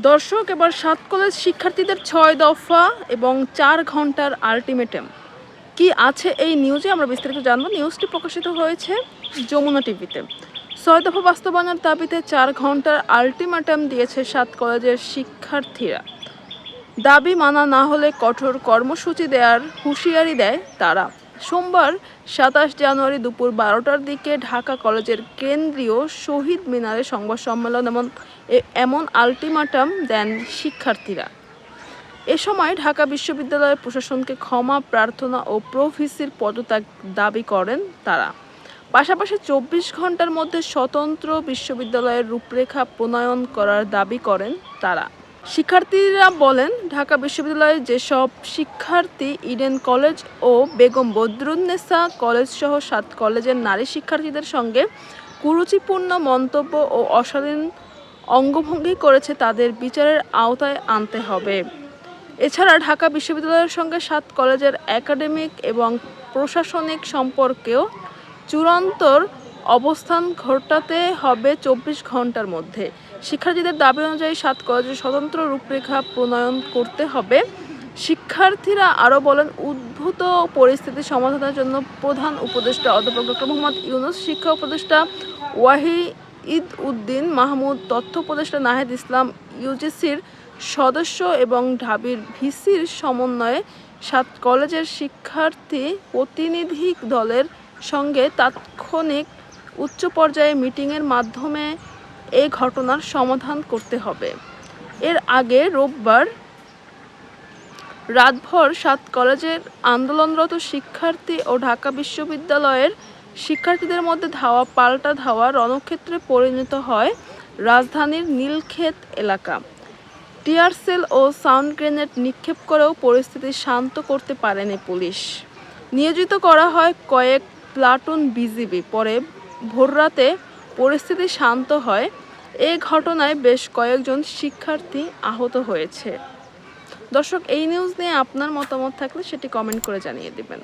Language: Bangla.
দর্শক, এবার ৭ কলেজ শিক্ষার্থীদের ৬ দফা এবং ৪ ঘন্টার আলটিমেটাম কি আছে এই নিউজে আমরা বিস্তারিত জানবো। নিউজটি প্রকাশিত হয়েছে যমুনা টিভিতে। ৬ দফা বাস্তবায়নের দাবিতে ৪ ঘন্টার আলটিমেটাম দিয়েছে ৭ কলেজের শিক্ষার্থীরা। দাবি মানা না হলে কঠোর কর্মসূচি দেওয়ার হুঁশিয়ারি দেয় তারা। সোমবার ২৭ জানুয়ারি দুপুর ১২টার দিকে ঢাকা কলেজের কেন্দ্রীয় শহীদ মিনারে সংবাদ সম্মেলন এমন আলটিমেটাম দেন শিক্ষার্থীরা। এ সময় ঢাকা বিশ্ববিদ্যালয়ের প্রশাসনকে ক্ষমা প্রার্থনা ও প্রো-ভিসির পদত্যাগ দাবি করেন তারা। পাশাপাশি ২৪ ঘন্টার মধ্যে স্বতন্ত্র বিশ্ববিদ্যালয়ের রূপরেখা প্রণয়ন করার দাবি করেন তারা। শিক্ষার্থীরা বলেন, ঢাকা বিশ্ববিদ্যালয়ের যেসব শিক্ষার্থী ইডেন কলেজ ও বেগম বদরুন্নেসা কলেজ সহ ৭ কলেজের নারী শিক্ষার্থীদের সঙ্গে কুরুচিপূর্ণ মন্তব্য ও অশালীন অঙ্গভঙ্গি করেছে তাদের বিচারের আওতায় আনতে হবে। এছাড়া ঢাকা বিশ্ববিদ্যালয়ের সঙ্গে ৭ কলেজের একাডেমিক এবং প্রশাসনিক সম্পর্কেও চূড়ান্ত অবস্থান ঘটাতে হবে ২৪ ঘন্টার মধ্যে। শিক্ষার্থীদের দাবি অনুযায়ী ৭ কলেজের স্বতন্ত্র রূপরেখা প্রণয়ন করতে হবে। শিক্ষার্থীরা আরও বলেন, উদ্ভূত পরিস্থিতি সমাধানের জন্য প্রধান উপদেষ্টা অধ্যাপক ডক্টর মোহাম্মদ ইউনূস, শিক্ষা উপদেষ্টা ওয়াহিদ উদ্দিন মাহমুদ, তথ্য উপদেষ্টা নাহিদ ইসলাম, ইউজিসির সদস্য এবং ঢাবির ভিসির সমন্বয়ে ৭ কলেজের শিক্ষার্থী প্রতিনিধি দলের সঙ্গে তাৎক্ষণিক উচ্চ পর্যায়ে মিটিংয়ের মাধ্যমে এ ঘটনার সমাধান করতে হবে। এর আগে রোববার রাতভর ৭ কলেজের আন্দোলনরত শিক্ষার্থী ও ঢাকা বিশ্ববিদ্যালয়ের শিক্ষার্থীদের মধ্যে ধাওয়া পাল্টা ধাওয়া রণক্ষেত্রে পরিণত হয় রাজধানীর নীলক্ষেত এলাকা। টিয়ার সেল ও সাউন্ড গ্রেনেড নিক্ষেপ করেও পরিস্থিতি শান্ত করতে পারেনি পুলিশ। নিয়োজিত করা হয় কয়েক প্লাটুন বিজিবি। পরে ভোররাতে পরিস্থিতি শান্ত হয়। এ ঘটনায় বেশ কয়েকজন শিক্ষার্থী আহত হয়েছে। দর্শক, এই নিউজ নিয়ে আপনার মতামত থাকলে সেটি কমেন্ট করে জানিয়ে দেবেন।